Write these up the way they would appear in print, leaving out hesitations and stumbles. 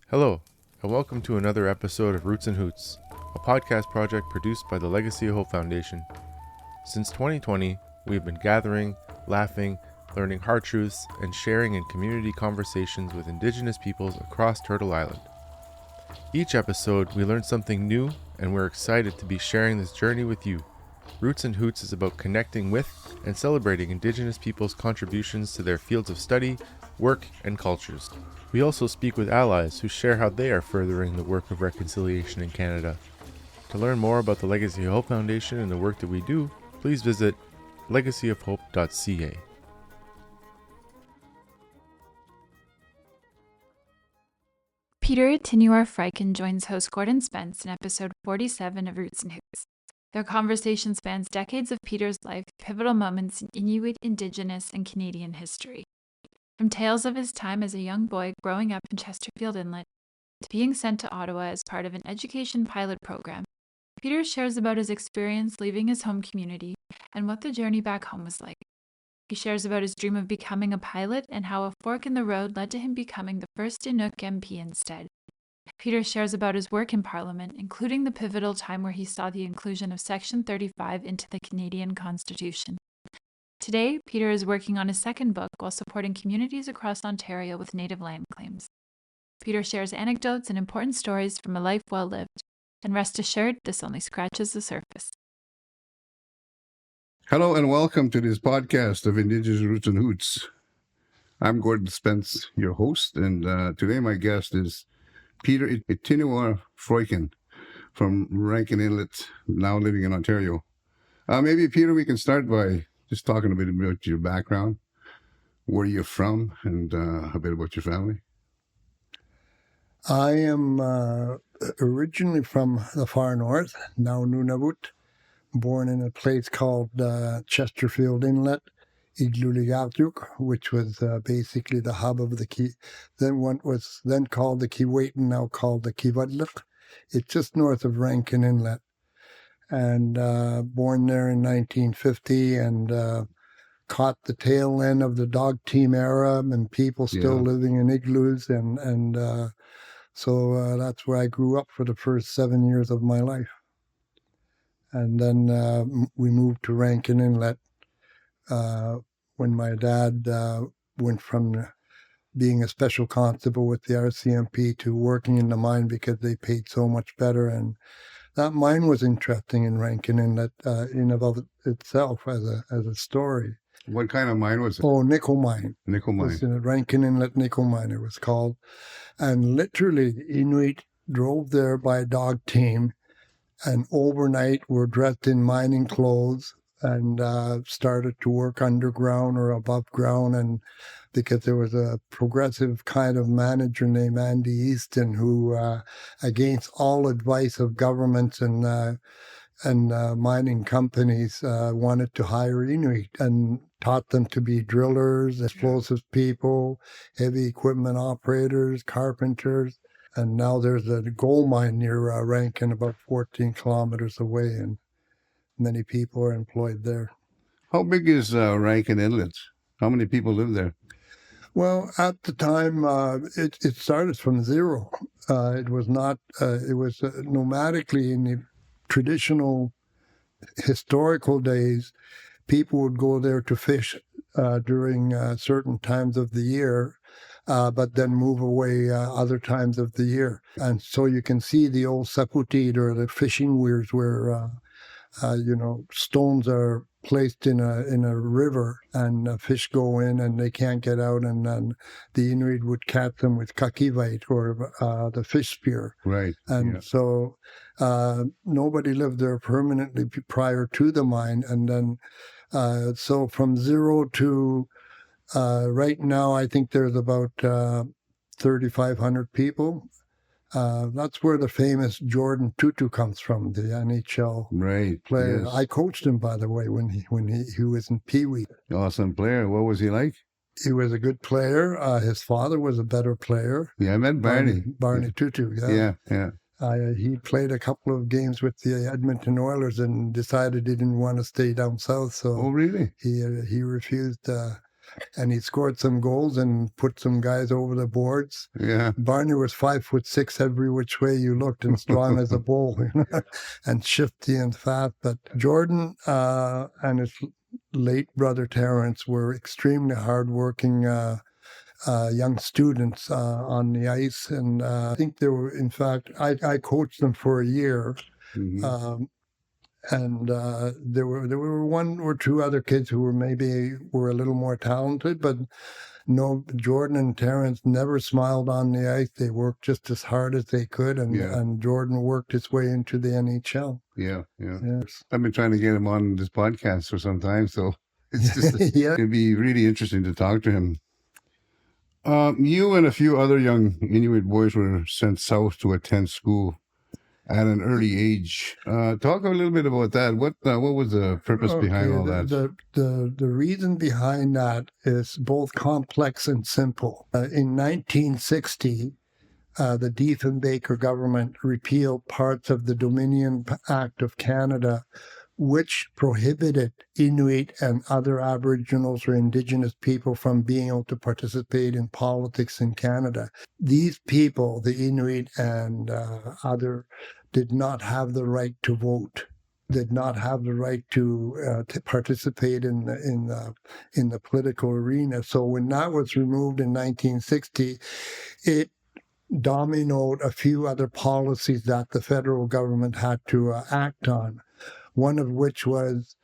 Hello, and welcome to another episode of Roots and Hoots, a podcast project produced by the Legacy of Hope Foundation. Since 2020, we've been gathering, laughing, learning hard truths, and sharing in community conversations with Indigenous peoples across Turtle Island. Each episode, we learn something new, and we're excited to be sharing this journey with you. Roots and Hoots is about connecting with and celebrating Indigenous peoples' contributions to their fields of study, work, and cultures. We also speak with allies who share how they are furthering the work of reconciliation in Canada. To learn more about the Legacy of Hope Foundation and the work that we do, please visit legacyofhope.ca. Peter Ittinuar Freuchen joins host Gordon Spence in episode 47 of Roots and Hoots. Their conversation spans decades of Peter's life, pivotal moments in Inuit, Indigenous, and Canadian history. From tales of his time as a young boy growing up in Chesterfield Inlet to being sent to Ottawa as part of an education pilot program, Peter shares about his experience leaving his home community and what the journey back home was like. He shares about his dream of becoming a pilot and how a fork in the road led to him becoming the first Inuk MP instead. Peter shares about his work in Parliament, including the pivotal time where he saw the inclusion of Section 35 into the Canadian Constitution. Today, Peter is working on his second book while supporting communities across Ontario with native land claims. Peter shares anecdotes and important stories from a life well lived, and rest assured, this only scratches the surface. Hello and welcome to this podcast of Indigenous Roots and Hoots. I'm Gordon Spence, your host, and today my guest is Peter Ittinuar Freuchen from Rankin Inlet, now living in Ontario. Maybe, Peter, we can start by just talking a bit about your background, where you're from, and a bit about your family. I am originally from the far north, now Nunavut, born in a place called Chesterfield Inlet, Igluligatuk, which was basically the hub of the what was then called the Keewatin, now called the Kivadlik. It's just north of Rankin Inlet. And born there in 1950 and caught the tail end of the dog team era and people still living in igloos. And so that's where I grew up for the first 7 years of my life. And then we moved to Rankin Inlet when my dad went from being a special constable with the RCMP to working in the mine because they paid so much better. And that mine was interesting in Rankin Inlet in of itself as a story. What kind of mine was it? Oh, nickel mine. Nickel mine. It was in a Rankin Inlet nickel mine, it was called. And literally, Inuit drove there by a dog team and overnight were dressed in mining clothes and started to work underground or above ground. And because there was a progressive kind of manager named Andy Easton who, against all advice of governments and mining companies, wanted to hire Inuit and taught them to be drillers, explosives people, heavy equipment operators, carpenters. And now there's a gold mine near Rankin, about 14 kilometers away, and many people are employed there. How big is Rankin Inlet? How many people live there? Well, at the time, it started from zero. It was not. It was nomadically in the traditional historical days. People would go there to fish during certain times of the year, but then move away other times of the year. And so you can see the old saputid or the fishing weirs where stones are placed in a river and fish go in and they can't get out, and then the Inuit would catch them with kakivite or the fish spear. Right. And so nobody lived there permanently prior to the mine. And then so from zero to right now, I think there's about 3,500 people. That's where the famous Jordan Tutu comes from, the NHL player. Yes. I coached him, by the way, when he was in Pee Wee. Awesome player. What was he like? He was a good player. His father was a better player. Yeah, I met Barney. Barney Tutu, Yeah. He played a couple of games with the Edmonton Oilers and decided he didn't want to stay down south. So oh, really? He refused and he scored some goals and put some guys over the boards. Yeah. Barney was 5'6" every which way you looked, and strong as a bull, and shifty and fast. But Jordan and his late brother Terence were extremely hardworking young students on the ice, and I think they were. In fact, I coached them for a year. Mm-hmm. And there were one or two other kids who were a little more talented, but no, Jordan and Terence never smiled on the ice. They worked just as hard as they could, and Jordan worked his way into the NHL. Yeah. Yes. I've been trying to get him on this podcast for some time, so it's just it'd be really interesting to talk to him. You and a few other young Inuit boys were sent south to attend school at an early age. Talk a little bit about that. What was the purpose behind all that? The reason behind that is both complex and simple. In 1960, the Diefenbaker government repealed parts of the Dominion Act of Canada, which prohibited Inuit and other Aboriginals or Indigenous people from being able to participate in politics in Canada. These people, the Inuit and other, did not have the right to vote, did not have the right to participate in the political arena. So when that was removed in 1960, it dominoed a few other policies that the federal government had to act on. One of which was,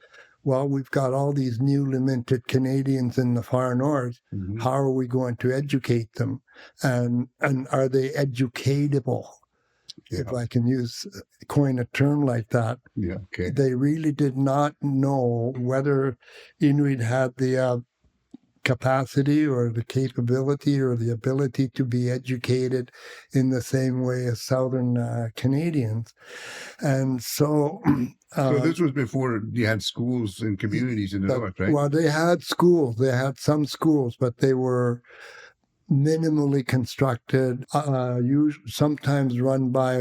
well, we've got all these newly minted Canadians in the far north. Mm-hmm. How are we going to educate them? And are they educatable? Yeah. If I can coin a term like that. Yeah, okay. They really did not know whether Inuit had the capacity or the capability or the ability to be educated in the same way as Southern Canadians. And so... so this was before you had schools and communities in the north, right? Well, they had schools. They had some schools, but they were minimally constructed, sometimes run by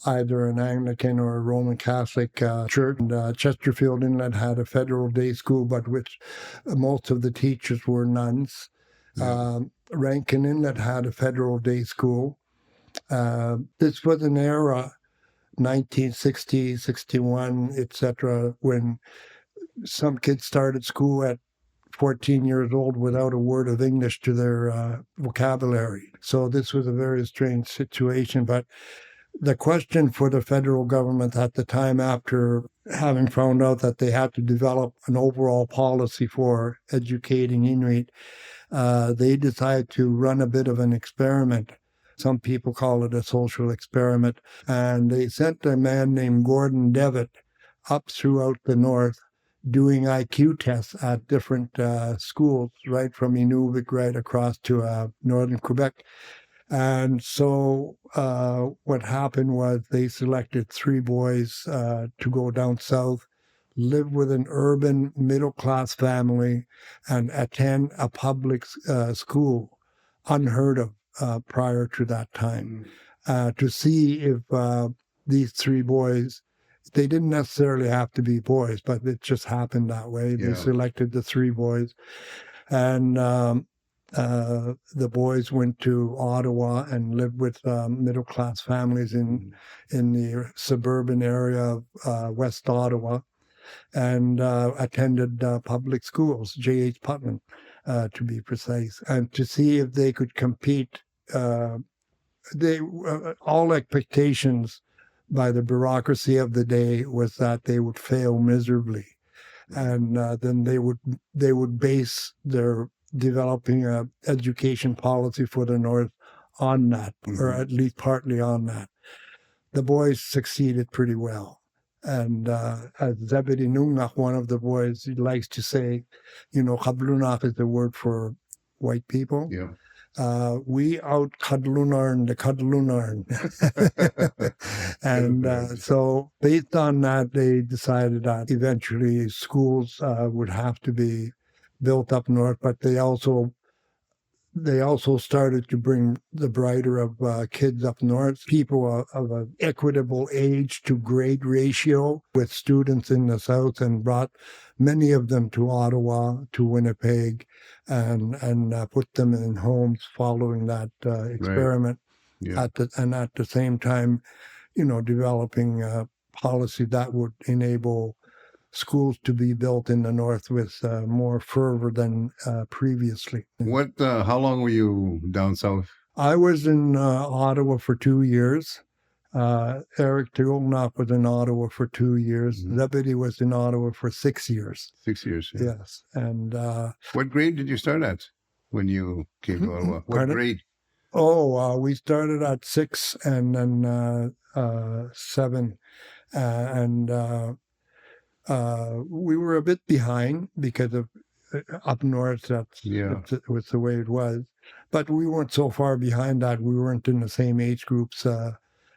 either an Anglican or a Roman Catholic church. And Chesterfield Inlet had a federal day school, but which most of the teachers were nuns. Yeah. Rankin Inlet had a federal day school. This was an era, 1960, 61, etc., when some kids started school at 14 years old without a word of English to their vocabulary. So this was a very strange situation. But the question for the federal government at the time, after having found out that they had to develop an overall policy for educating Inuit, they decided to run a bit of an experiment. Some people call it a social experiment. And they sent a man named Gordon Devitt up throughout the north, doing IQ tests at different schools, right from Inuvik right across to northern Quebec. And so what happened was they selected 3 boys to go down south, live with an urban middle-class family, and attend a public school, unheard of prior to that time, to see if these 3 boys, they didn't necessarily have to be boys, but it just happened that way. Yeah. They selected the 3 boys. And the boys went to Ottawa and lived with middle-class families in the suburban area of West Ottawa, and attended public schools, J.H. Putnam, to be precise, and to see if they could compete. All expectations by the bureaucracy of the day was that they would fail miserably, and then they would base their developing a education policy for the North on that, or at least partly on that. The boys succeeded pretty well. And as Zebedee Nungnach, one of the boys, he likes to say, Kadlunach is the word for white people. Yeah. We out Kadlunarn the Kadlunarn. And so based on that, they decided that eventually schools would have to be built up north, but they also they also started to bring the brighter of kids up north, people of an equitable age to grade ratio with students in the south, and brought many of them to Ottawa, to Winnipeg, and put them in homes following that experiment. Yeah. At the same time, developing a policy that would enable schools to be built in the north with more fervor than previously. How long were you down south? I was in Ottawa for 2 years. Eric Tiolnap was in Ottawa for 2 years. Mhm. Zebedee was in Ottawa for 6 years. 6 years. Yeah. Yes. And What grade did you start at when you came to Ottawa? What Pardon? grade? we started at 6 and then 7. And we were a bit behind because of up north. It was the way it was. But we weren't so far behind that we weren't in the same age groups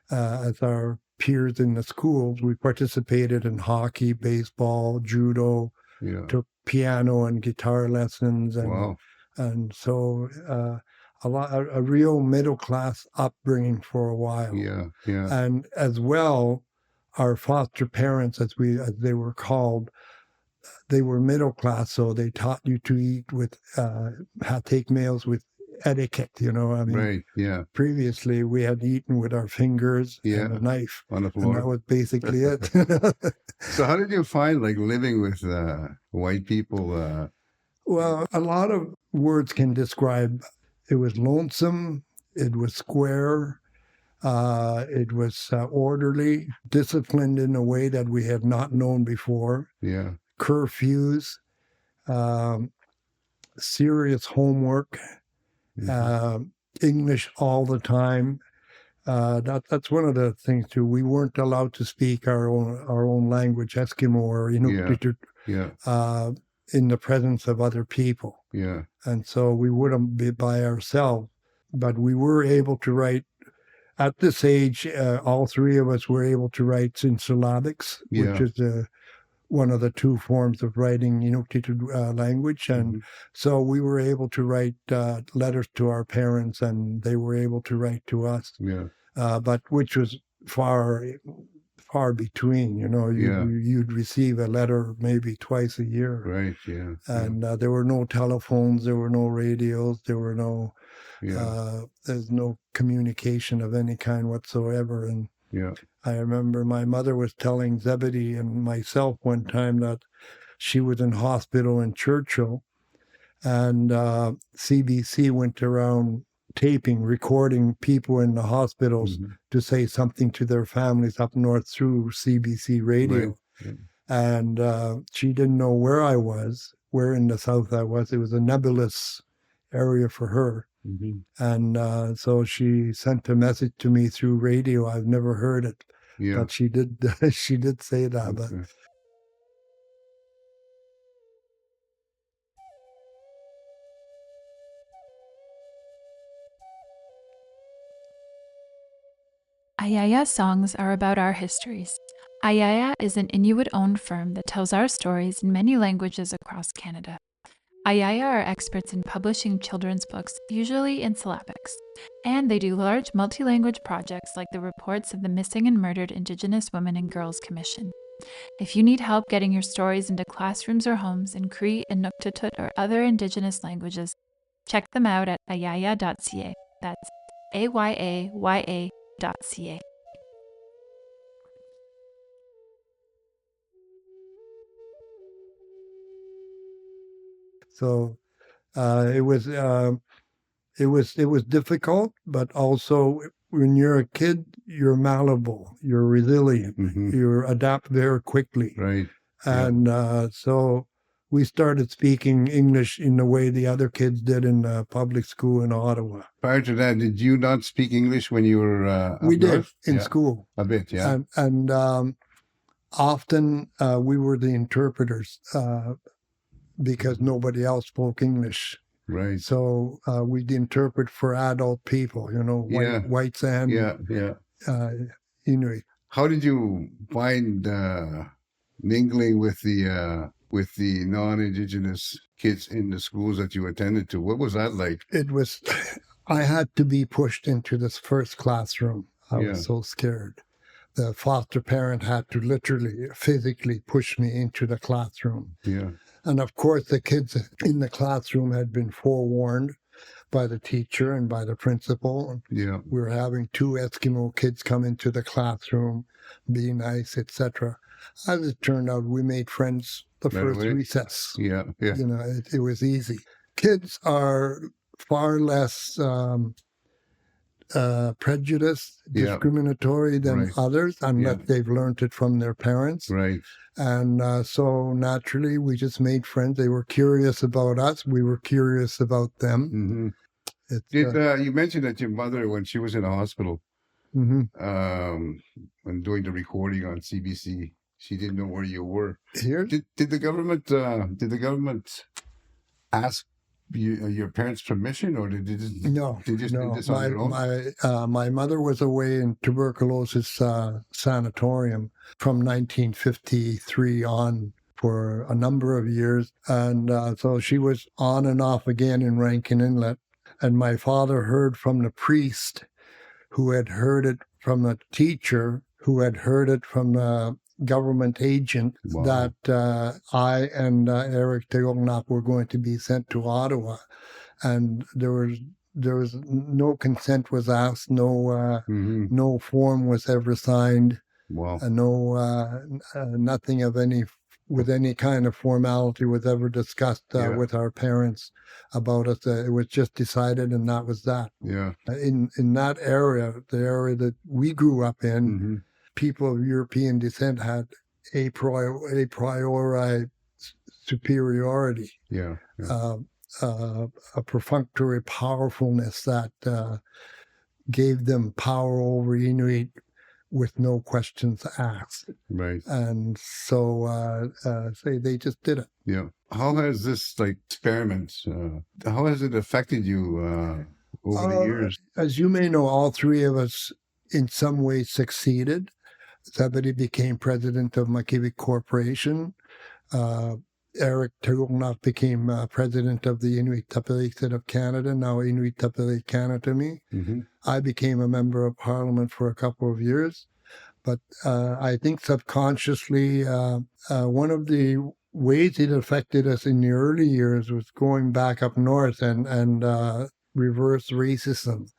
as our peers in the schools. We participated in hockey, baseball, judo, took piano and guitar lessons, and Wow. and so a real middle class upbringing for a while. Yeah. And as well, our foster parents, as they were called, they were middle class, so they taught you to eat with, take meals with etiquette. Right. Yeah. Previously we had eaten with our fingers and a knife on the and floor. that was basically it. So how did you find living with white people? Well, a lot of words can describe. It was lonesome. It was square. It was orderly, disciplined in a way that we had not known before. Yeah. Curfews, serious homework, English all the time. That's one of the things too. We weren't allowed to speak our own language, Eskimo or Inuk, in the presence of other people. Yeah. And so we wouldn't be by ourselves, but we were able to write. At this age, all three of us were able to write in syllabics, which is one of the two forms of writing Inuktitut language. And so we were able to write letters to our parents, and they were able to write to us. Yeah. But which was far between. You'd receive a letter maybe twice a year. Right. Yeah. And there were no telephones, there were no radios, there were no. There's no communication of any kind whatsoever. And I remember my mother was telling Zebedee and myself one time that she was in hospital in Churchill, and CBC went around recording people in the hospitals to say something to their families up north through CBC radio. Right. And she didn't know where in the south I was. It was a nebulous area for her. And so she sent a message to me through radio. I've never heard it, but she did. She did say that. But Ayaya songs are about our histories. Ayaya is an Inuit-owned firm that tells our stories in many languages across Canada. Ayaya are experts in publishing children's books, usually in syllabics, and they do large multi-language projects like the reports of the Missing and Murdered Indigenous Women and Girls Commission. If you need help getting your stories into classrooms or homes in Cree, Inuktitut, or other Indigenous languages, check them out at ayaya.ca. That's ayaya.ca. So it was difficult, but also when you're a kid, you're malleable, you're resilient, you adapt very quickly. Right. And so we started speaking English in the way the other kids did in public school in Ottawa. Prior to that, did you not speak English when you were We did north? in school. A bit, yeah. And often we were the interpreters because nobody else spoke English. Right. So we'd interpret for adult people, whites and Inuit. How did you find mingling with the with the non-Indigenous kids in the schools that you attended to. What was that like? It was, I had to be pushed into this first classroom. I Yeah. was so scared. The foster parent had to literally, physically push me into the classroom. Yeah. And of course, the kids in the classroom had been forewarned by the teacher and by the principal. Yeah. We were having 2 Eskimo kids come into the classroom, be nice, etc. As it turned out, we made friends the Right first away? recess. Yeah. Yeah. You know, it was easy. Kids are far less prejudiced, Yeah. discriminatory than Right. others, unless Yeah. they've learned it from their parents. Right. And so naturally, we just made friends. They were curious about us. We were curious about them. Mm-hmm. It's, Did you mentioned that your mother, when she was in the hospital, mhm. when doing the recording on CBC, she didn't know where you were. Here, Did the government ask your parents' permission, or did they just no, did this on their own? my mother was away in tuberculosis sanatorium from 1953 on for a number of years, and so she was on and off again in Rankin Inlet. And my father heard from the priest, who had heard it from the teacher, who had heard it from the government agent, Wow. that I and Eric Teognak were going to be sent to Ottawa, and there was no consent was asked, no form was ever signed, Wow. nothing of any with any kind of formality was ever discussed Yeah. with our parents about us. It was just decided, and that was that. Yeah. In that area, the area that we grew up in, Mm-hmm. people of European descent had a priori superiority, Yeah. Yeah. a perfunctory powerfulness that gave them power over Inuit with no questions asked. Right. And so they just did it. Yeah. How has this experiment? How has it affected you over the years? As you may know, all 3 of us in some way succeeded. Zebedee became president of Makivik Corporation. Eric Teognak became president of the Inuit Tapileksit of Canada, now Inuit Tapilek Kanatami. Mm-hmm. I became a member of parliament for a couple of years. But I think subconsciously, one of the ways it affected us in the early years was going back up north and reverse racism,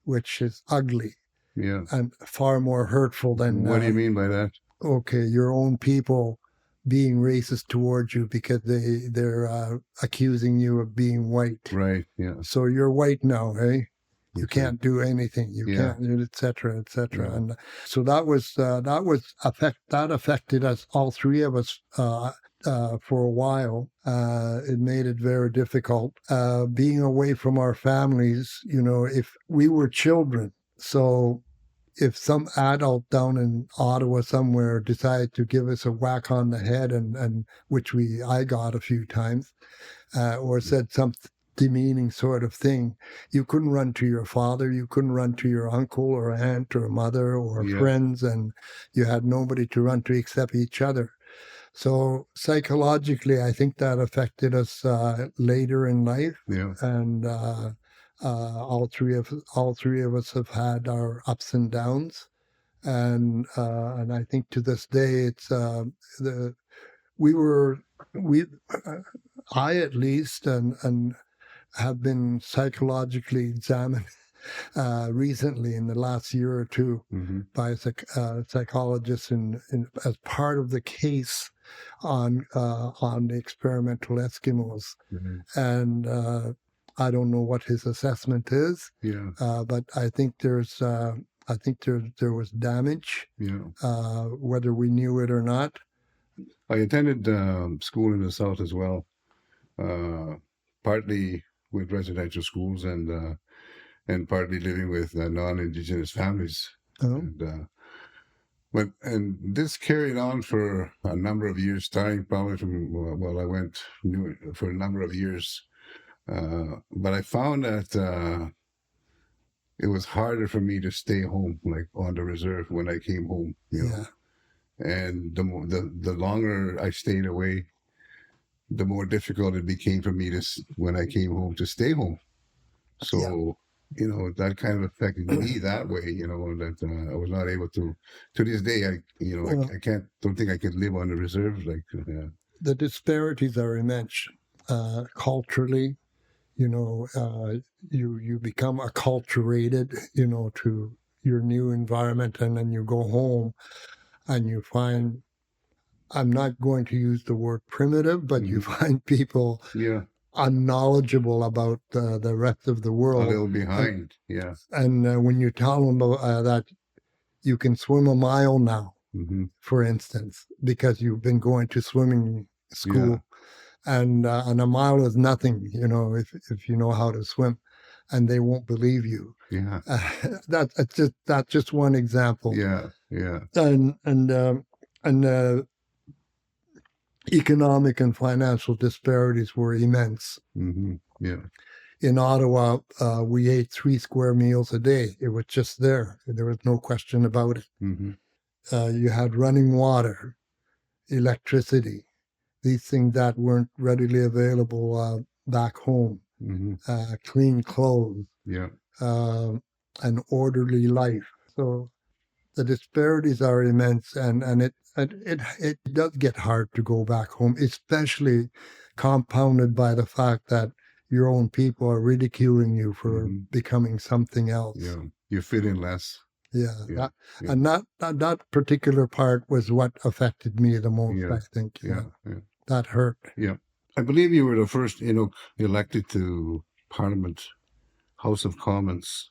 which is ugly. Yeah. And far more hurtful than... What do you mean by that? Okay, your own people being racist towards you because they're accusing you of being white. Right, yeah. So you're white now, eh? You Okay. can't do anything. You Yeah. can't, et cetera, et cetera. Yeah. And so that affected us, all 3 of us, for a while. It made it very difficult. Being away from our families, if we were children, so if some adult down in Ottawa somewhere decided to give us a whack on the head, and which I got a few times, or said some demeaning sort of thing, you couldn't run to your father, you couldn't run to your uncle or aunt or mother or Yeah. friends, and you had nobody to run to except each other. So psychologically, I think that affected us later in life. Yeah. And all three of us have had our ups and downs, and I think to this day it's I at least and have been psychologically examined recently in the last year or two Mm-hmm. by a psychologist as part of the case on the experimental Eskimos. Mm-hmm. And I don't know what his assessment is, Yeah. but I think there was damage, Yeah. whether we knew it or not. I attended school in the South as well, partly with residential schools and partly living with non-Indigenous families. Oh. And this carried on for a number of years, starting probably from, I went for a number of years. But I found that it was harder for me to stay home, like on the reserve when I came home, you know. Yeah. And the longer I stayed away, the more difficult it became for me when I came home to stay home. So, that kind of affected me that way, that I was not able to this day, I don't think I could live on the reserves. The disparities are immense. Culturally, you become acculturated, to your new environment, and then you go home and you find, I'm not going to use the word primitive, but you find people unknowledgeable about the rest of the world. A little behind, And when you tell them that you can swim a mile now, for instance, because you've been going to swimming school, and a mile is nothing, if you know how to swim, and they won't believe you. Yeah, that's just one example. Yeah. And economic and financial disparities were immense. Yeah. In Ottawa, we ate 3 square meals a day. It was just there. There was no question about it. You had running water, electricity, these things that weren't readily available back home, clean clothes, an orderly life. So the disparities are immense, and it does get hard to go back home, especially compounded by the fact that your own people are ridiculing you for becoming something else. Yeah, you fit in less. And that particular part was what affected me the most, I think. That hurt. Yeah. I believe you were the first Inuk elected to Parliament, House of Commons,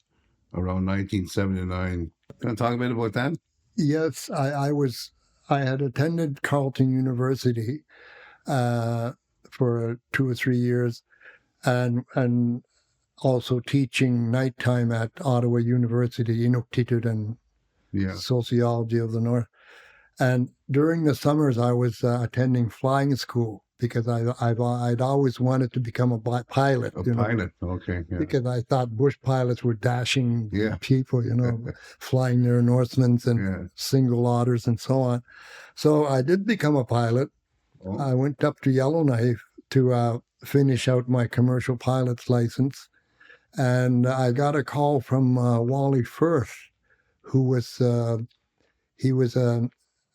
around 1979. Can I talk a bit about that? Yes, I had attended Carleton University for 2 or 3 years, and also teaching nighttime at Ottawa University, Inuktitut and Sociology of the North. And during the summers, I was attending flying school because I'd always wanted to become a pilot. Pilot, okay. Yeah. Because I thought bush pilots were dashing people, flying their Northmans and single otters and so on. So I did become a pilot. Oh. I went up to Yellowknife to finish out my commercial pilot's license. And I got a call from Wally Firth, who was he was an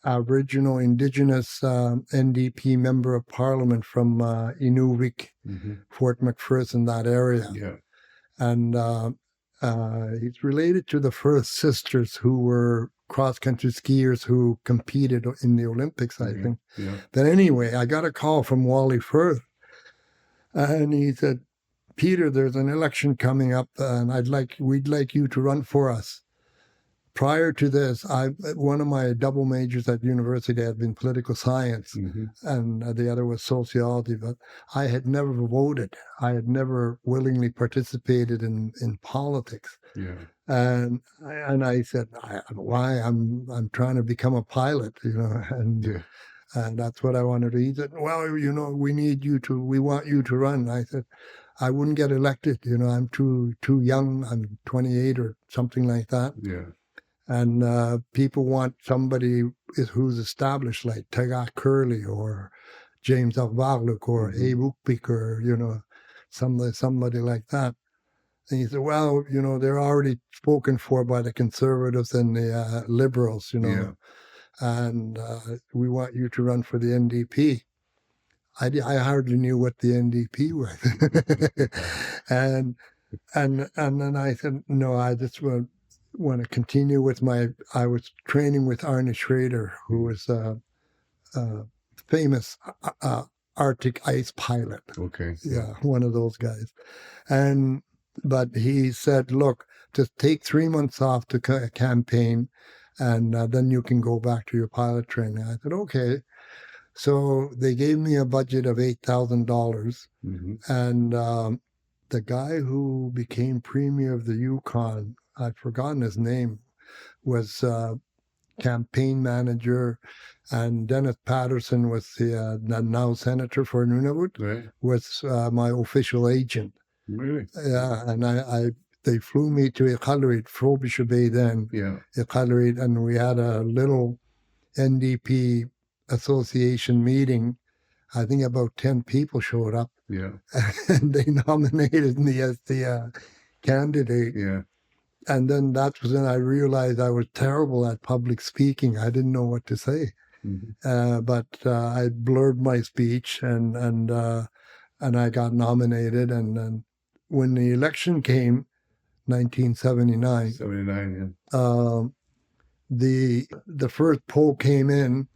Aboriginal Indigenous NDP Member of Parliament from Inuvik, Fort McPherson, that area. Yeah. And he's related to the Firth sisters, who were cross-country skiers who competed in the Olympics, I think. Yeah. But anyway, I got a call from Wally Firth, and he said, "Peter, there's an election coming up, and we'd like you to run for us." Prior to this, one of my double majors at university had been political science, and the other was sociology, but I had never voted. I had never willingly participated in politics. Yeah. And I said, why? I'm trying to become a pilot, and that's what I wanted to do. He said, well, we want you to run. I said, I wouldn't get elected. I'm too young. I'm 28 or something like that. Yeah. And people want somebody who's established, like Tagak Curley or James Alvarluk or Abe Ukpik or, somebody like that. And he said, well, they're already spoken for by the Conservatives and the Liberals, and we want you to run for the NDP. I hardly knew what the NDP was. and then I said, no, I just want to continue with I was training with Arne Schrader, who was a famous Arctic ice pilot. Okay. Yeah, one of those guys. But he said, look, just take 3 months off to campaign, and then you can go back to your pilot training. I said, okay. So they gave me a budget of $8,000, and the guy who became Premier of the Yukon, I've forgotten his name, was campaign manager, and Dennis Patterson was the now senator for Nunavut, was my official agent. Really? Yeah, and they flew me to Iqaluit, Frobisher Bay then, Iqaluit, and we had a little NDP association meeting, I think about 10 people showed up. Yeah. And they nominated me as the candidate. Yeah. And then that was when I realized I was terrible at public speaking. I didn't know what to say. But I blurred my speech, and I got nominated. And when the election came, 1979, 79, yeah. The first poll came in,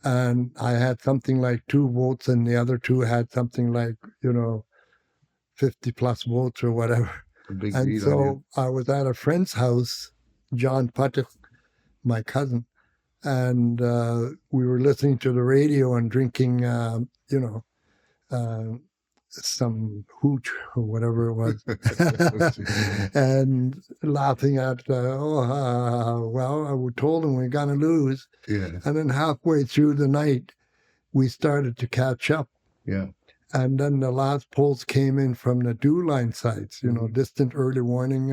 and I had something like 2 votes, and the other 2 had something like 50 plus votes or whatever. And so I was at a friend's house, John Puttick, my cousin, and we were listening to the radio and drinking, some hooch or whatever it was, and laughing at, well, I told him we're going to lose. Yeah. And then halfway through the night, we started to catch up. Yeah. And then the last polls came in from the DEW-line sites, distant early warning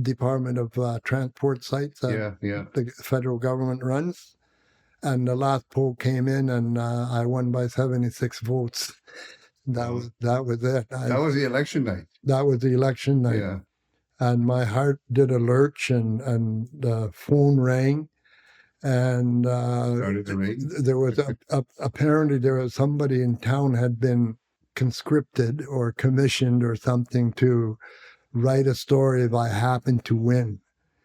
Department of Transport sites that the federal government runs. And the last poll came in, and I won by 76 votes. That was it. That was the election night. That was the election night. Yeah. And my heart did a lurch, and the phone rang. And there was apparently there was somebody in town had been conscripted or commissioned or something to write a story if I happened to win,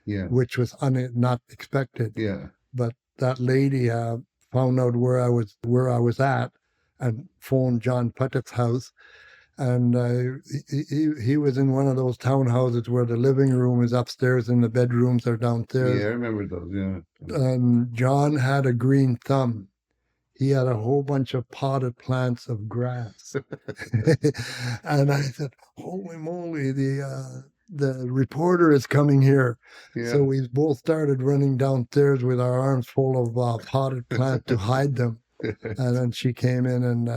which was not expected. Yeah. But that lady found out where I was at, and phoned John Puttick's house. And he was in one of those townhouses where the living room is upstairs and the bedrooms are downstairs. Yeah, I remember those, yeah. And John had a green thumb. He had a whole bunch of potted plants of grass. And I said, holy moly, the reporter is coming here. Yeah. So we both started running downstairs with our arms full of potted plant to hide them. And then she came in, and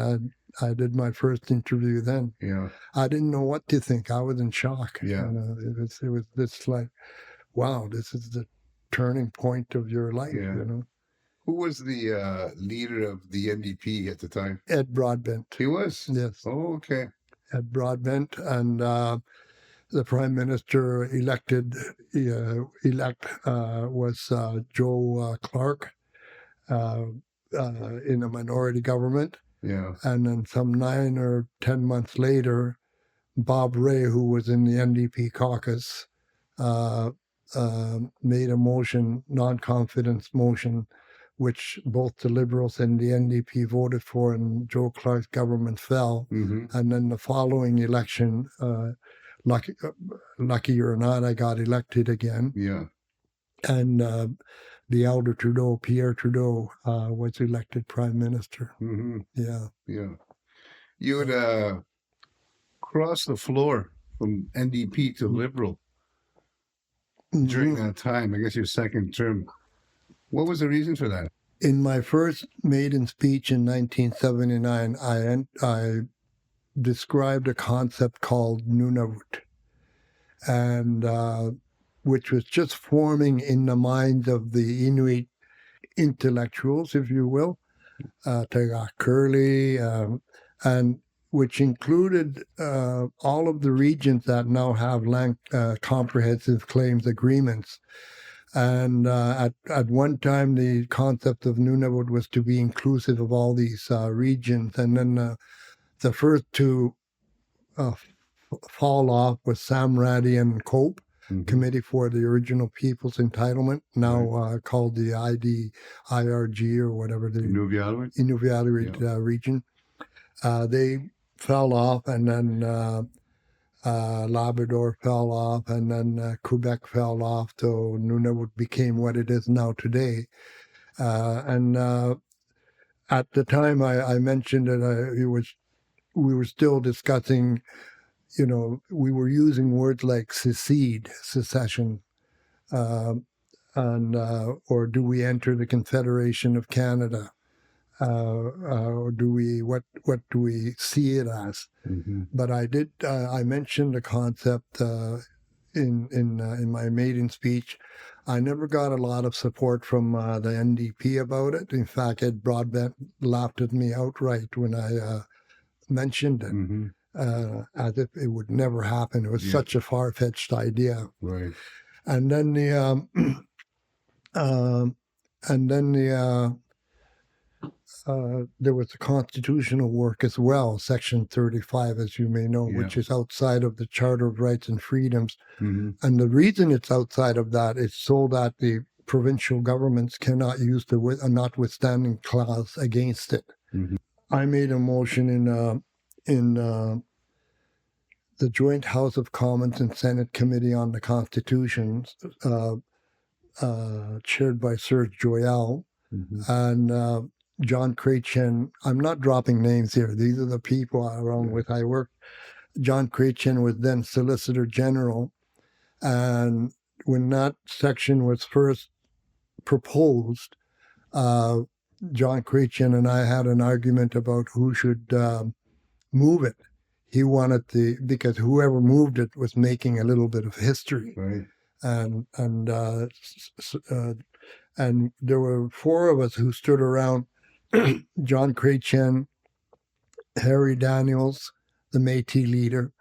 I did my first interview then. Yeah. I didn't know what to think. I was in shock. Yeah. It was this like, wow, this is the turning point of your life, Who was the leader of the NDP at the time? Ed Broadbent. He was? Yes. Oh, okay. Ed Broadbent, and the Prime Minister elect was Joe Clark in a minority government. Yeah. And then some 9 or 10 months later, Bob Rae, who was in the NDP caucus, made a motion, non-confidence motion, which both the Liberals and the NDP voted for, and Joe Clark's government fell. Mm-hmm. And then the following election, lucky or not, I got elected again. Yeah. And the elder Trudeau, Pierre Trudeau, was elected Prime Minister. Mm-hmm. Yeah. Yeah. You would cross the floor from NDP to Liberal during that time, I guess your second term. What was the reason for that? In my first maiden speech in 1979, I described a concept called Nunavut, and which was just forming in the minds of the Inuit intellectuals, if you will, Tegak Curley, and which included all of the regions that now have comprehensive claims agreements. And at one time, the concept of Nunavut was to be inclusive of all these regions. And then the first to fall off was Samrati and Cope, mm-hmm. Committee for the Original Peoples Entitlement, now called the IDIRG or whatever. The Inuvialuit region. They fell off, and then Labrador fell off, and then Quebec fell off, so Nunavut became what it is now today. And at the time I mentioned that we were still discussing, we were using words like secession, and or do we enter the Confederation of Canada? Or do we? What do we see it as? Mm-hmm. But I mentioned the concept in my maiden speech. I never got a lot of support from the NDP about it. In fact, Ed Broadbent laughed at me outright when I mentioned it, as if it would never happen. It was such a far-fetched idea. Right. And then there was the constitutional work as well, Section 35, as you may know, which is outside of the Charter of Rights and Freedoms. And the reason it's outside of that is so that the provincial governments cannot use the notwithstanding clause against it. I made a motion in the Joint House of Commons and Senate Committee on the Constitution, chaired by Serge Joyal, and John Freuchen. I'm not dropping names here. These are the people around with I worked. John Freuchen was then Solicitor General. And when that section was first proposed, John Freuchen and I had an argument about who should move it. He wanted because whoever moved it was making a little bit of history. Right. And there were four of us who stood around: John Freuchen, Harry Daniels, the Métis leader,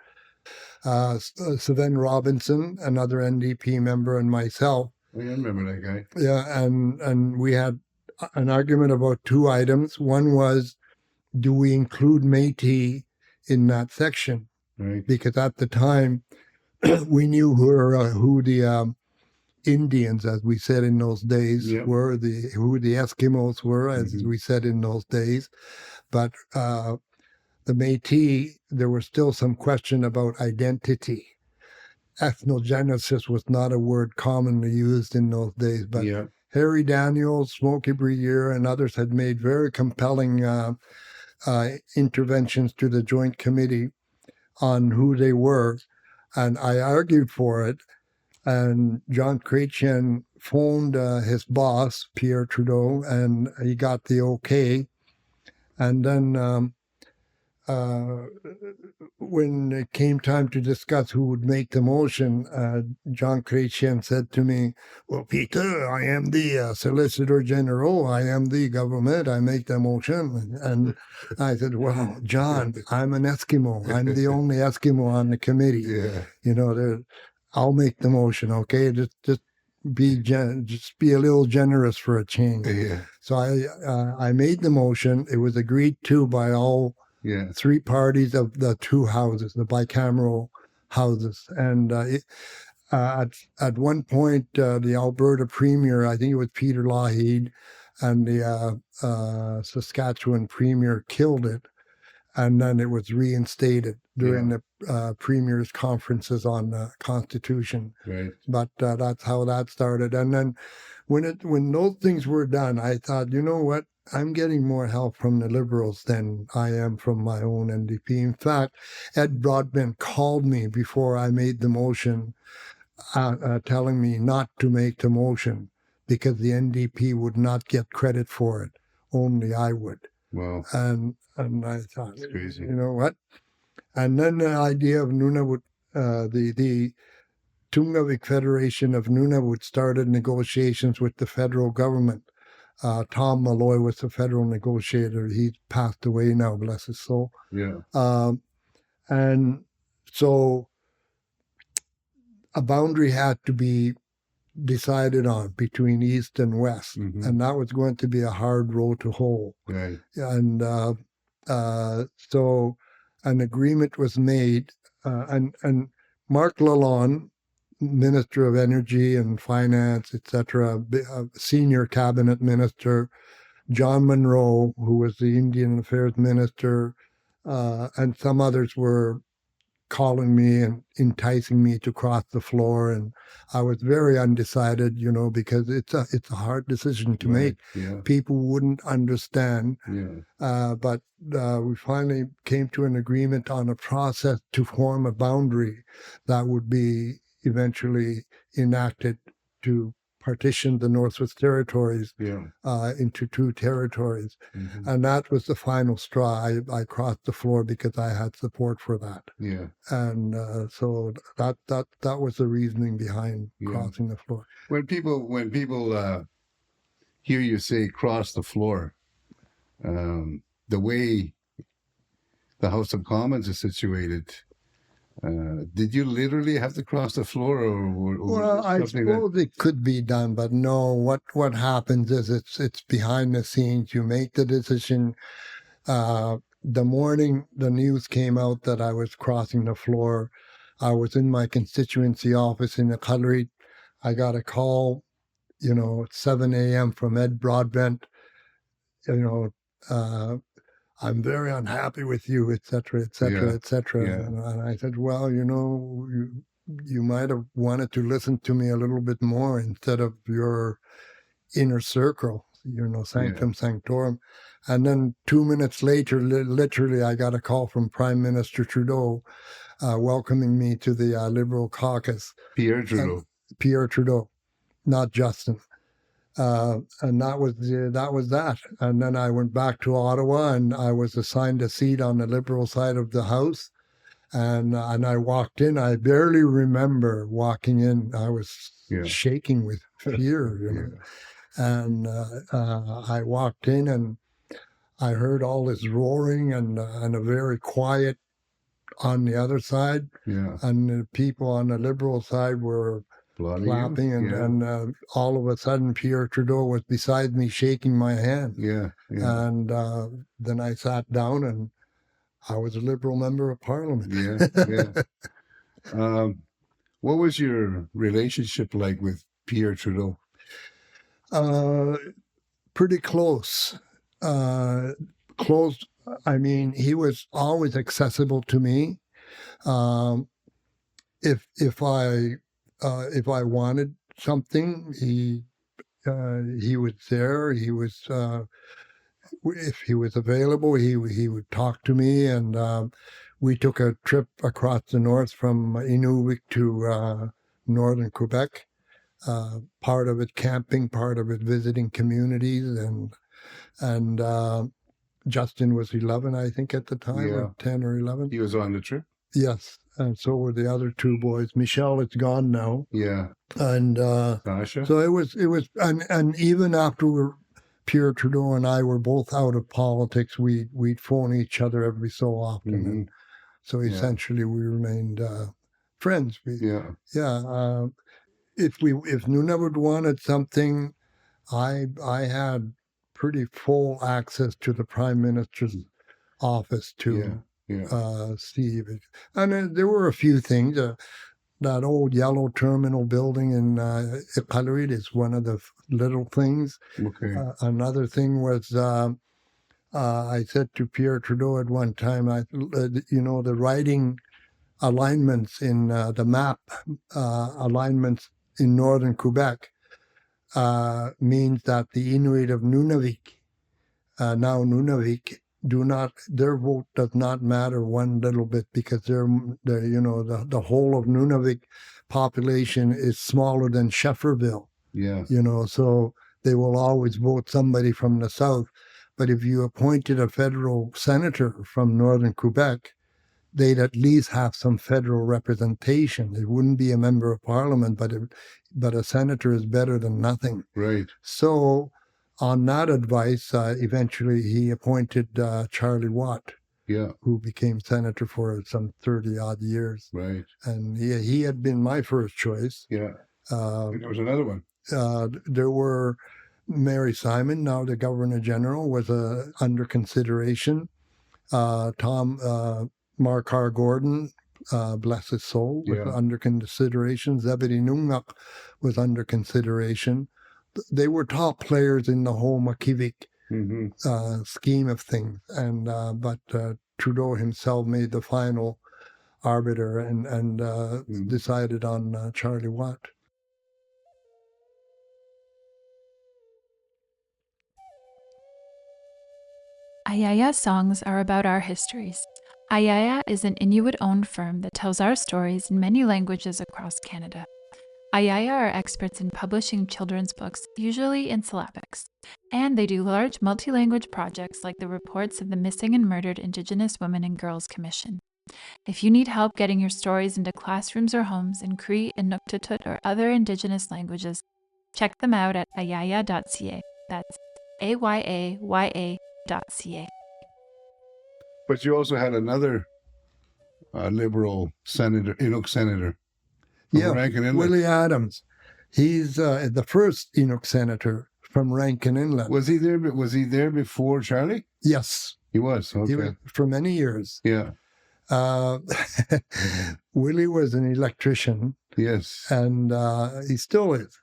Sven Robinson, another NDP member, and myself. I remember that guy. Yeah, and we had an argument about two items. One was, do we include Métis in that section? Right. Because at the time, we knew who the Indians, as we said in those days, were, who the Eskimos were, as we said in those days. But the Métis, there was still some question about identity. Ethnogenesis was not a word commonly used in those days, but Harry Daniels, Smokey Briere, and others had made very compelling interventions to the Joint Committee on who they were, and I argued for it. And John Freuchen phoned his boss, Pierre Trudeau, and he got the okay. And then when it came time to discuss who would make the motion, John Freuchen said to me, "Well, Peter, I am the Solicitor General. I am the government. I make the motion." And I said, "Well, John, I'm an Eskimo. I'm the only Eskimo on the committee. You know, I'll make the motion, okay? Just be a little generous for a change." So I made the motion. It was agreed to by all three parties of the two houses, the bicameral houses. And at one point, the Alberta Premier, I think it was Peter Lougheed, and the Saskatchewan Premier killed it. And then it was reinstated during the Premier's conferences on the Constitution. Right. But that's how that started. And then when those things were done, I thought, you know what? I'm getting more help from the Liberals than I am from my own NDP. In fact, Ed Broadbent called me before I made the motion, telling me not to make the motion because the NDP would not get credit for it. Only I would. Wow. And I thought, that's crazy. You know what? And then the idea of Nunavut, the Tungavik Federation of Nunavut started negotiations with the federal government. Tom Malloy was the federal negotiator. He's passed away now, bless his soul. And so a boundary had to be decided on between East and West, and that was going to be a hard road to hoe. Right. And so an agreement was made, and Mark Lalonde, Minister of Energy and Finance, etc., senior cabinet minister, John Munro, who was the Indian Affairs Minister, and some others were calling me and enticing me to cross the floor, and I was very undecided, you know, because it's a hard decision to make. People wouldn't understand, but we finally came to an agreement on a process to form a boundary that would be eventually enacted to partitioned the Northwest Territories into 2 territories. Mm-hmm. And that was the final straw. I crossed the floor because I had support for that. Yeah. And so that was the reasoning behind crossing the floor. When people hear you say cross the floor, the way the House of Commons is situated, did you literally have to cross the floor, or well, I suppose it could be done, but no. What happens is it's behind the scenes. You make the decision. The morning the news came out that I was crossing the floor, I was in my constituency office in the Cutlery. I got a call, at 7 a.m. from Ed Broadbent. I'm very unhappy with you, et cetera, et cetera, et cetera. Yeah. And I said, well, you might have wanted to listen to me a little bit more instead of your inner circle, sanctum sanctorum. And then 2 minutes later, literally, I got a call from Prime Minister Trudeau welcoming me to the Liberal caucus. Pierre Trudeau. Pierre Trudeau, not Justin. And that was that. And then I went back to Ottawa, and I was assigned a seat on the Liberal side of the House. And I walked in. I barely remember walking in. I was shaking with fear, And I walked in, and I heard all this roaring and a very quiet on the other side. Yeah. And the people on the Liberal side were clapping, and all of a sudden Pierre Trudeau was beside me shaking my hand. Yeah. And then I sat down, and I was a Liberal Member of Parliament. What was your relationship like with Pierre Trudeau? Pretty close. Close. I mean, he was always accessible to me. If I wanted something, he was there. He was if he was available, he would talk to me, and we took a trip across the north from Inuk to northern Quebec. Part of it camping, part of it visiting communities, and Justin was 11, I think, at the time, or 10 or 11. He was on the trip? Yes, and so were the other 2 boys. Michelle is gone now. Yeah. And Sasha? so it was, and even after Pierre Trudeau and I were both out of politics, we'd phone each other every so often. Mm-hmm. And so essentially we remained friends. If Nunavut wanted something, I had pretty full access to the Prime Minister's office to see it. And there were a few things. That old yellow terminal building in Iqaluit is one of the little things. Okay. Another thing was I said to Pierre Trudeau at one time, the writing alignments in the map alignments in northern Quebec means that the Inuit of Nunavik, now Nunavik, their vote does not matter one little bit, because the whole of Nunavik population is smaller than Shefferville. Yeah. So they will always vote somebody from the south. But if you appointed a federal senator from northern Quebec, they'd at least have some federal representation. It wouldn't be a member of parliament, but a senator is better than nothing. Right. So on that advice, eventually he appointed Charlie Watt, who became senator for some 30-odd years. Right. And he had been my first choice. Yeah. There was another one. There were Mary Simon, now the Governor General, was under consideration. Markar Gordon, bless his soul, was under consideration. Zebedee Nungac was under consideration. They were top players in the whole Makivik scheme of things, but Trudeau himself made the final arbiter and decided on Charlie Watt. Ayaya songs are about our histories. Ayaya is an Inuit-owned firm that tells our stories in many languages across Canada. Ayaya are experts in publishing children's books, usually in syllabics, and they do large multi-language projects like the reports of the Missing and Murdered Indigenous Women and Girls Commission. If you need help getting your stories into classrooms or homes in Cree, Inuktitut, or other Indigenous languages, check them out at ayaya.ca. That's ayaya.ca. But you also had another Liberal senator, Inuk senator. Yeah, Rankin Inlet. Willie Adams. He's the first Inuk senator from Rankin Inlet. Was he there? Was he there before Charlie? Yes. He was. Okay. He was for many years. Yeah. Willie was an electrician. Yes. And he still is.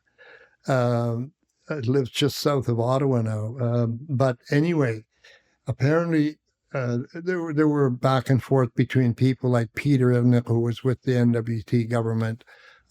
Lives just south of Ottawa now. But anyway, apparently there were back and forth between people like Peter Ittinuar, who was with the NWT government,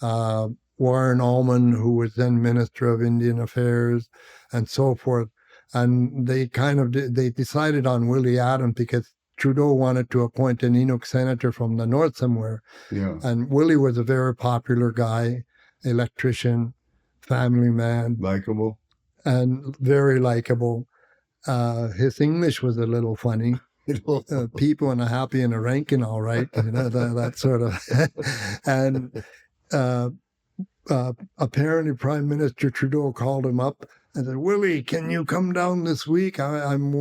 Warren Ullman, who was then Minister of Indian Affairs, and so forth. And they they decided on Willie Adams because Trudeau wanted to appoint an Inuk senator from the north somewhere. Yeah. And Willie was a very popular guy, electrician, family man. Likeable. And very likable. His English was a little funny. People and a happy and a ranking, all right. That sort of. And apparently Prime Minister Trudeau called him up and said, "Willie, can you come down this week? I'm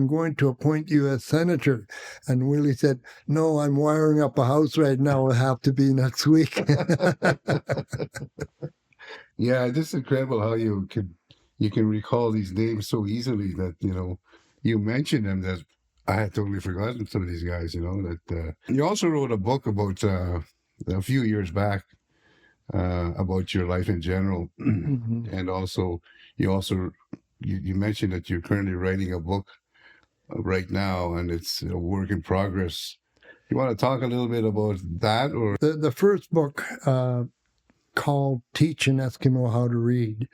going to appoint you as senator." And Willie said, "No, I'm wiring up a house right now. It'll have to be next week." Yeah, it's incredible how you can recall these names so easily that, you mentioned them that I had totally forgotten some of these guys, that you also wrote a book about a few years back about your life in general. Mm-hmm. And also you mentioned that you're currently writing a book right now and it's a work in progress. You want to talk a little bit about that? Or the first book called Teach an Eskimo How to Read.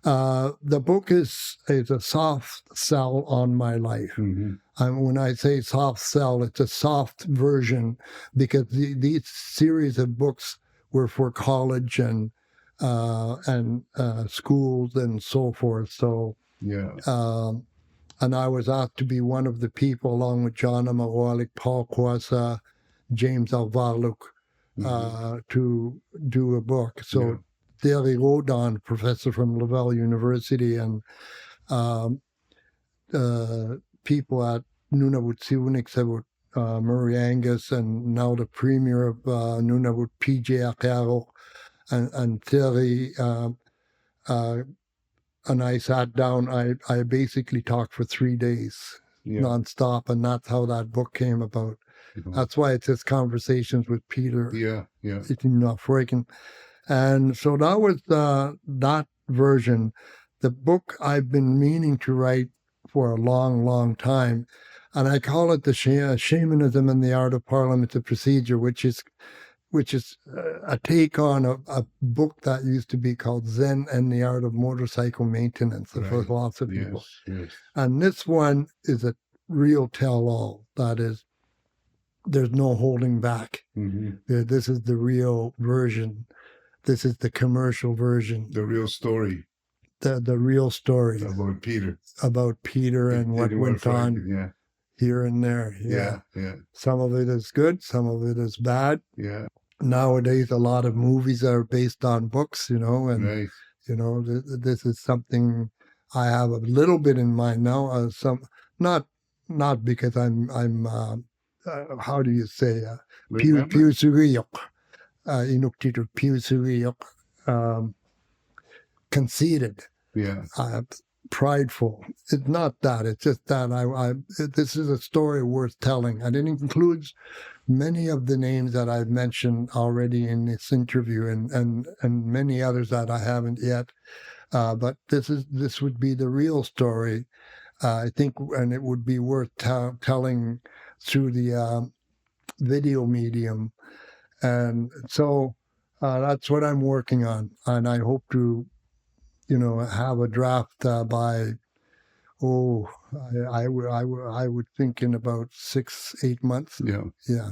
The book is a soft sell on my life. Mm-hmm. When I say soft sell, it's a soft version because these series of books were for college and schools and so forth. So yeah, and I was asked to be one of the people, along with John Amawalik, Paul Kwasa, James Alvarluk, to do a book. So. Yeah. Terry Rodon, professor from Laval University, and people at Nunavut Siwnik, Murray Angus, and now the premier of Nunavut, PJ Akaro, and Terry, and I sat down. I basically talked for 3 days, nonstop, and that's how that book came about. Mm-hmm. That's why it says Conversations with Peter Ittinuar Freuchen. And so that was that version. The book I've been meaning to write for a long, long time, and I call it the Shamanism and the Art of Parliamentary Procedure, which is a take on a book that used to be called Zen and the Art of Motorcycle Maintenance for lots of people. Yes. And this one is a real tell-all. That is, there's no holding back. Mm-hmm. This is the real version. This is the commercial version. The real story. The real story. About Peter. About Peter and what went on here and there. Yeah. Some of it is good, some of it is bad. Yeah. Nowadays, a lot of movies are based on books, and, this is something I have a little bit in mind now. Not because I'm how do you say, Piusuriok. Inuktitut Piusuriok, conceited, prideful. It's not that. It's just that this is a story worth telling, and it includes many of the names that I've mentioned already in this interview, and many others that I haven't yet. But this would be the real story, I think, and it would be worth telling through the video medium. And so that's what I'm working on, and I hope to, have a draft by, I would think in about 6-8 months. Yeah. Yeah.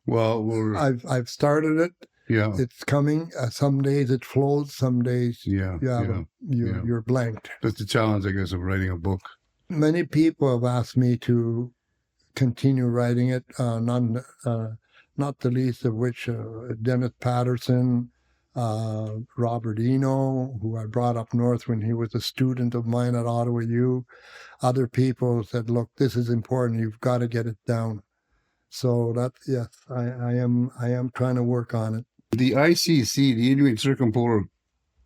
Well, I've started it. Yeah. It's coming. Some days it flows. Some days you're blanked. That's the challenge, I guess, of writing a book. Many people have asked me to continue writing it, not the least of which Dennis Patterson, Robert Eno, who I brought up north when he was a student of mine at Ottawa U. Other people said, look, this is important. You've got to get it down. So I am trying to work on it. The ICC, the Inuit Circumpolar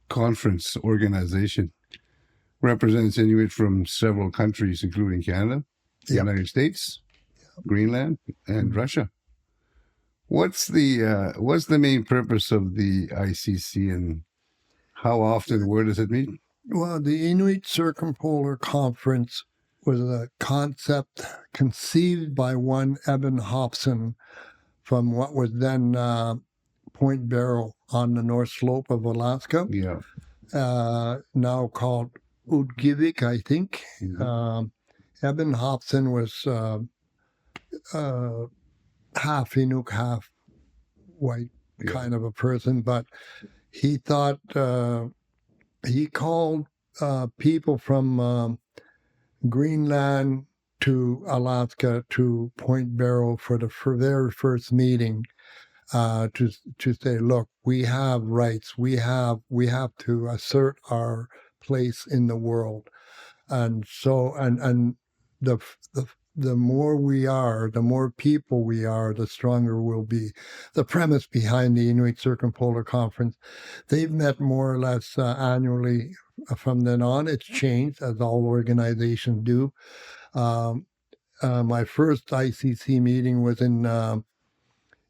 Conference organization, represents Inuit from several countries, including Canada, the United States, Greenland, and Russia. What's the main purpose of the ICC, and how often, where does it meet? Well, the Inuit Circumpolar Conference was a concept conceived by one Eben Hobson from what was then Point Barrow on the north slope of Alaska. Yeah. Now called Utqiagvik, I think. Mm-hmm. Eben Hobson was half Inuk, half white kind of a person, but he thought he called people from Greenland to Alaska to Point Barrow for the very first meeting to say, look, we have rights, we have to assert our place in the world, and so and the more we are, the more people we are, the stronger we'll be. The premise behind the Inuit Circumpolar Conference, they've met more or less annually from then on. It's changed, as all organizations do. My first ICC meeting was in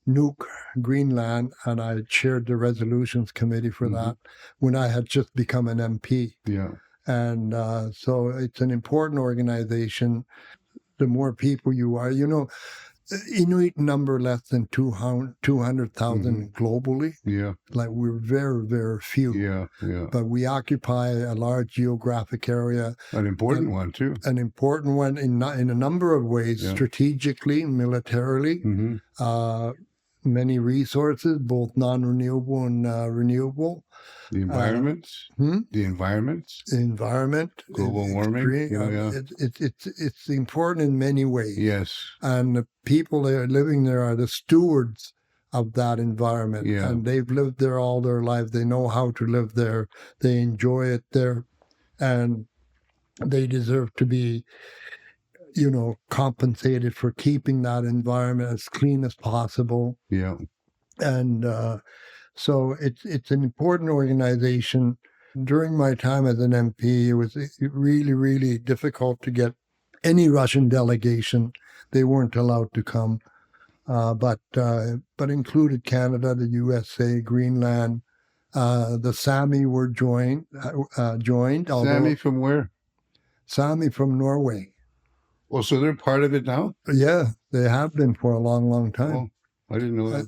Nuuk, Greenland, and I chaired the resolutions committee for that when I had just become an MP. Yeah. And so it's an important organization. The more people you are, Inuit number less than 200,000 globally. Yeah. Like we're very, very few. Yeah, yeah. But we occupy a large geographic area. An important one, too. An important one in a number of ways, strategically, militarily. Many resources, both non-renewable and renewable. The environment. The environment. Global warming. It's important in many ways. Yes. And the people that are living there are the stewards of that environment. Yeah. And they've lived there all their life. They know how to live there. They enjoy it there. And they deserve to be, compensated for keeping that environment as clean as possible. Yeah. And so it's an important organization. During my time as an MP, it was really, really difficult to get any Russian delegation. They weren't allowed to come, but included Canada, the USA, Greenland. The Sami were joined. Sami from where? Sami from Norway. Well, so they're part of it now? Yeah, they have been for a long, long time. Oh, I didn't know that.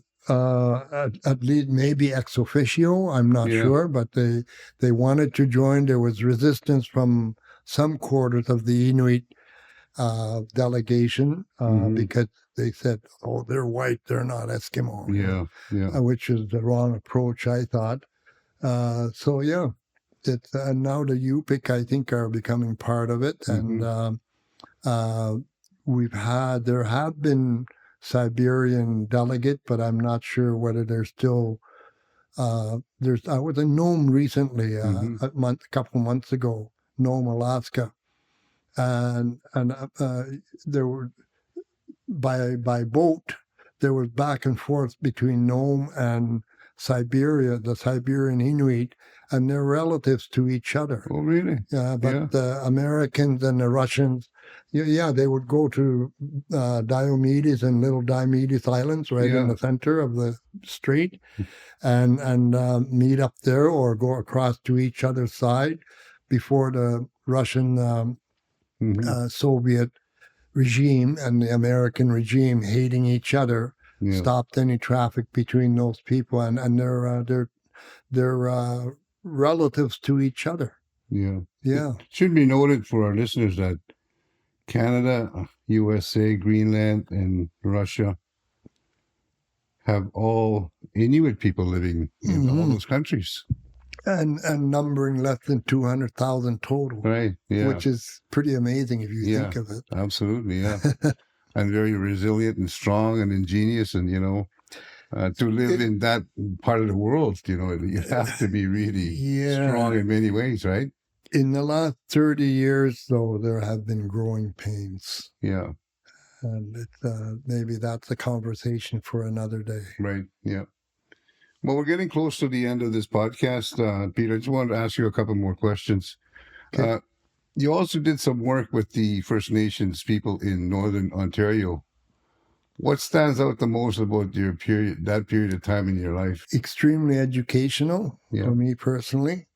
At least maybe ex officio, I'm not sure, but they wanted to join. There was resistance from some quarters of the Inuit delegation because they said, oh, they're white, they're not Eskimo. Which is the wrong approach, I thought. It's and now the Yupik, I think, are becoming part of it. And there have been Siberian delegate, but I'm not sure whether they're still. I was in Nome recently, a couple months ago, Nome, Alaska, and there were by boat. There was back and forth between Nome and Siberia, the Siberian Inuit, and they're relatives to each other. Oh, really? But the Americans and the Russians, they would go to Diomedes and Little Diomedes Islands right in the center of the strait and meet up there or go across to each other's side before the Russian Soviet regime and the American regime hating each other stopped any traffic between those people, and they're relatives to each other. Yeah. Yeah. It should be noted for our listeners that Canada, USA, Greenland, and Russia have all Inuit people living in all those countries. And numbering less than 200,000 total. Right, yeah. Which is pretty amazing if you think of it. Absolutely, yeah. And very resilient and strong and ingenious, and, to live in that part of the world, you have to be really strong in many ways, right? In the last 30 years, though, there have been growing pains. Yeah. And maybe that's a conversation for another day. Right, yeah. Well, we're getting close to the end of this podcast. Peter, I just wanted to ask you a couple more questions. Okay. You also did some work with the First Nations people in Northern Ontario. What stands out the most about that period of time in your life? Extremely educational for me personally.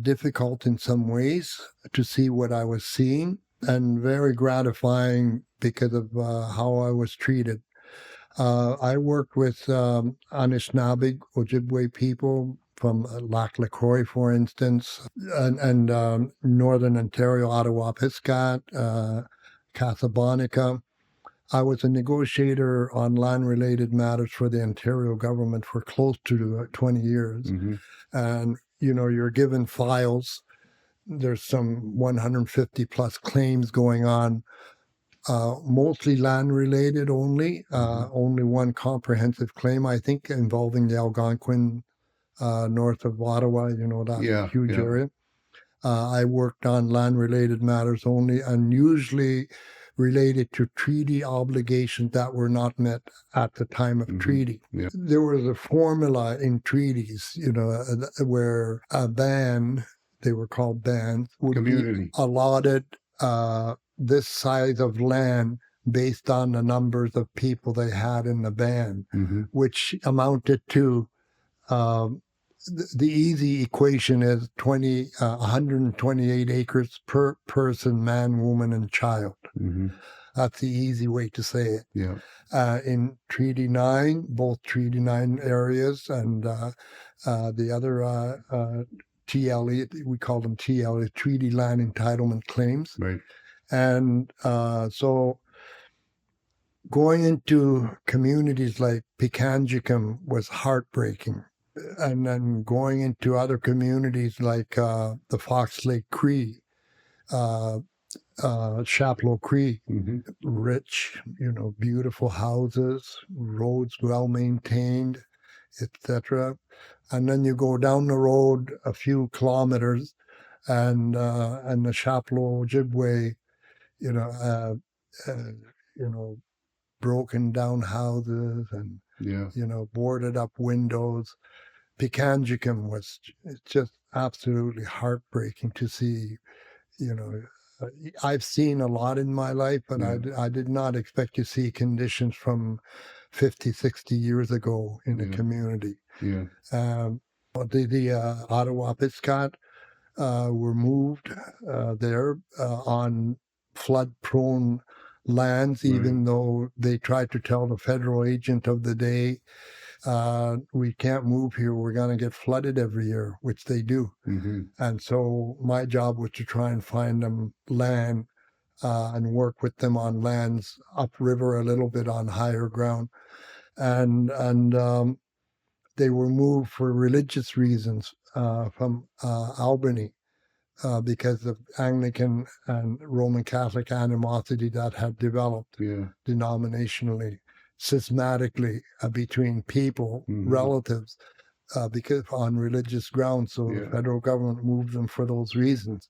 Difficult in some ways to see what I was seeing, and very gratifying because of how I was treated. I worked with Anishinaabe, Ojibwe people from Lac LaCroix, for instance, and Northern Ontario, Ottawa, Piscat, Casablanca. I was a negotiator on land-related matters for the Ontario government for close to 20 years. Mm-hmm. And, you're given files. There's some 150 plus claims going on, mostly land-related only. Only one comprehensive claim, I think, involving the Algonquin north of Ottawa, that huge area. I worked on land-related matters only, and usually related to treaty obligations that were not met at the time of treaty. Yeah. There was a formula in treaties, where a ban, they were called bans, would be allotted this size of land based on the numbers of people they had in the ban, which amounted to the easy equation is 128 acres per person, man, woman, and child. Mm-hmm. That's the easy way to say it. Yeah. In Treaty 9, both Treaty 9 areas and the other TLE, we call them TLE, Treaty Land Entitlement Claims. Right. And so going into communities like Pikangikum was heartbreaking. And then going into other communities like the Fox Lake Cree, Chapleau Cree, rich, beautiful houses, roads well maintained, etc. And then you go down the road a few kilometers, and the Chapleau Ojibwe, broken down houses and boarded up windows. Pikangikum was just absolutely heartbreaking to see. I've seen a lot in my life, but I did not expect to see conditions from 50, 60 years ago in the community. Yeah. The Ottawa Piscat were moved there on flood-prone lands, even though they tried to tell the federal agent of the day, we can't move here, we're going to get flooded every year, which they do. Mm-hmm. And so my job was to try and find them land and work with them on lands upriver a little bit on higher ground. And they were moved for religious reasons from Albany because of Anglican and Roman Catholic animosity that had developed denominationally, systematically between people, relatives, because on religious grounds. So the federal government moved them for those reasons.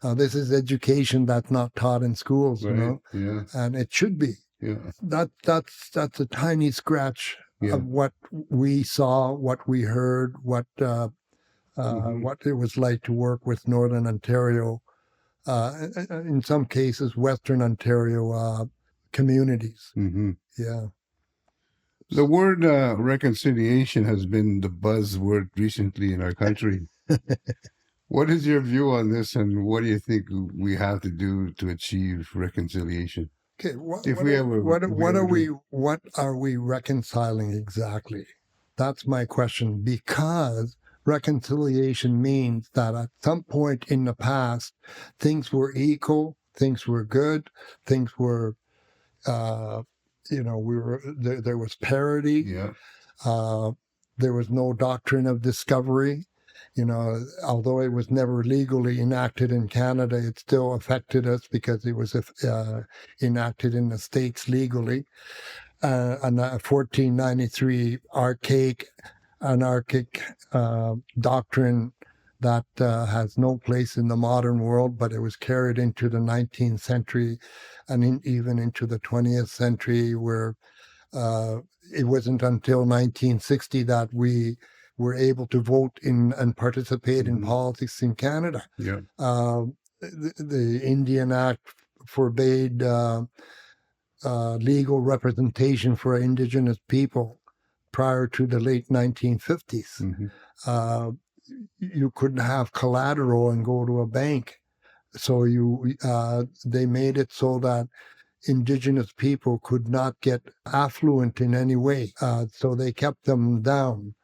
This is education that's not taught in schools, and it should be. Yeah. That's a tiny scratch of what we saw, what we heard, what it was like to work with Northern Ontario, in some cases Western Ontario communities. Mm-hmm. Yeah. The word reconciliation has been the buzzword recently in our country. What is your view on this, and what do you think we have to do to achieve reconciliation? Okay, what are we reconciling exactly? That's my question, because reconciliation means that at some point in the past, things were equal, things were good, things were there was parity. Yeah. There was no doctrine of discovery. Although it was never legally enacted in Canada, it still affected us because it was enacted in the States legally. And a 1493 anarchic doctrine that has no place in the modern world, but it was carried into the 19th century and even into the 20th century, where it wasn't until 1960 that we were able to vote in and participate in politics in Canada. Yeah. The Indian Act forbade legal representation for Indigenous people prior to the late 1950s. You couldn't have collateral and go to a bank. So they made it so that Indigenous people could not get affluent in any way. So they kept them down.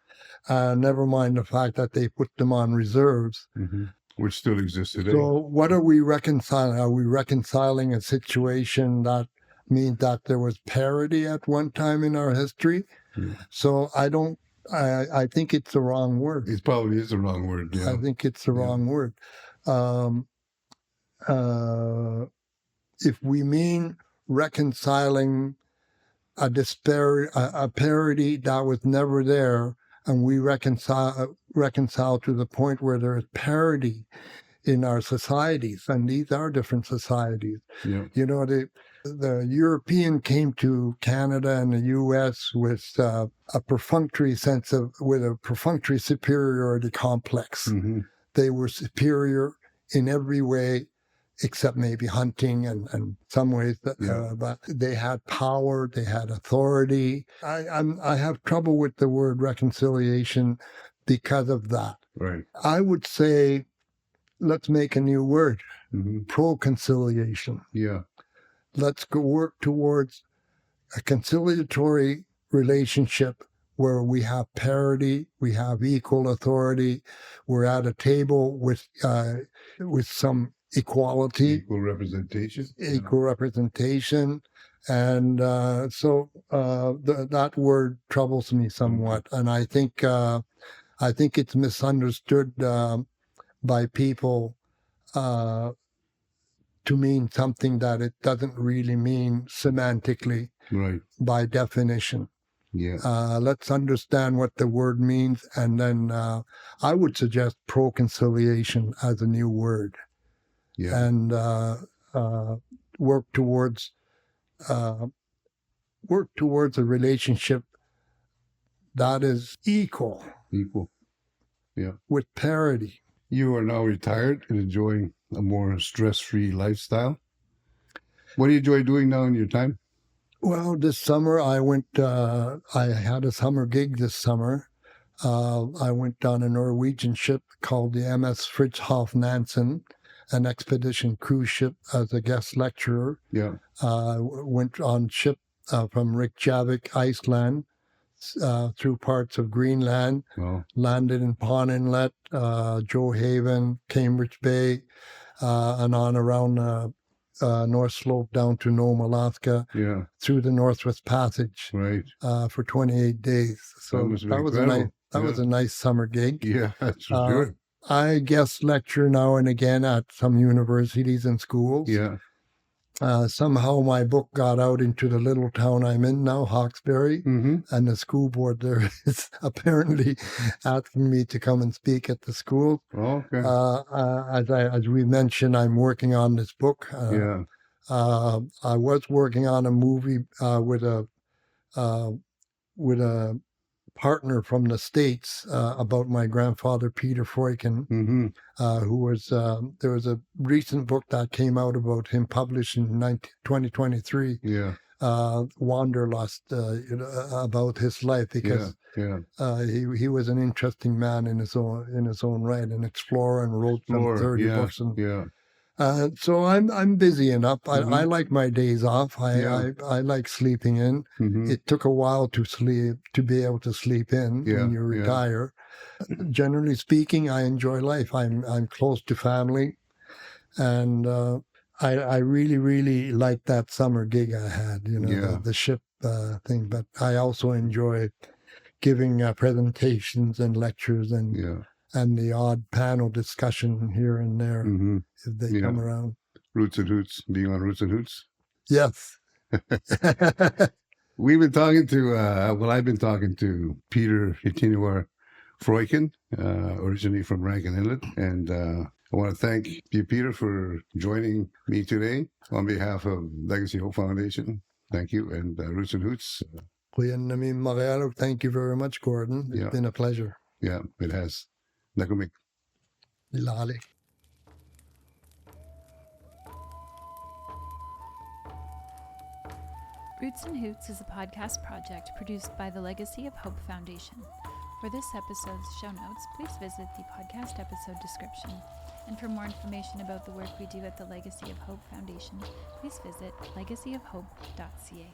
Never mind the fact that they put them on reserves. Which still exists today. So what are we reconciling? Are we reconciling a situation that means that there was parity at one time in our history? So I think it's the wrong word. It probably is the wrong word. Yeah. I think it's the wrong word. If we mean reconciling a parity that was never there, and we reconcile to the point where there is parity in our societies, and these are different societies. Yeah. The European came to Canada and the U.S. with a perfunctory superiority complex. They were superior in every way, except maybe hunting and some ways. But they had power, they had authority. I have trouble with the word reconciliation because of that. Right. I would say, let's make a new word, pro-conciliation. Yeah. Let's go work towards a conciliatory relationship where we have parity, we have equal authority, we're at a table with some equality. Equal representation. And so that word troubles me somewhat. And I think it's misunderstood by people to mean something that it doesn't really mean semantically, right, by definition. Yeah. Let's understand what the word means, and then I would suggest pro-conciliation as a new word. Yeah. And work towards a relationship that is equal. Yeah. With parity. You are now retired and enjoying a more stress-free lifestyle. What do you enjoy doing now in your time? Well, this summer I had a summer gig this summer. I went on a Norwegian ship called the MS Fridtjof Nansen, an expedition cruise ship, as a guest lecturer. Yeah. Went on ship from Reykjavik, Iceland, through parts of Greenland, landed in Pawn Inlet, Joe Haven, Cambridge Bay, and on around North Slope down to Nome, Alaska, through the Northwest Passage, right, for 28 days. So that was a nice summer gig. Yeah, that's good. I guest lecture now and again at some universities and schools. Yeah. Somehow my book got out into the little town I'm in now, Hawkesbury, and the school board there is apparently asking me to come and speak at the school. Okay. As we mentioned, I'm working on this book. I was working on a movie with a partner from the States about my grandfather, Peter Freuchen, who was, there was a recent book that came out about him published in 2023, Wanderlust, about his life, because he was an interesting man in his own right, an explorer, and wrote some 30 books. So I'm busy enough. I like my days off. I like sleeping in. It took a while to be able to sleep in when you retire. Generally speaking, I enjoy life. I'm close to family, and I really, really liked that summer gig I had. The ship thing. But I also enjoy giving presentations and lectures and the odd panel discussion here and there if they come around. Roots and Hoots, being on Roots and Hoots. Yes. We've been talking to, I've been talking to Peter Ittinuar Freuchen, originally from Rankin Inlet. And I want to thank you, Peter, for joining me today on behalf of Legacy Hope Foundation. Thank you. And Roots and Hoots. Thank you very much, Gordon. It's been a pleasure. Yeah, it has. Nakumik. Ilali. Roots and Hoots is a podcast project produced by the Legacy of Hope Foundation. For this episode's show notes, please visit the podcast episode description. And for more information about the work we do at the Legacy of Hope Foundation, please visit legacyofhope.ca.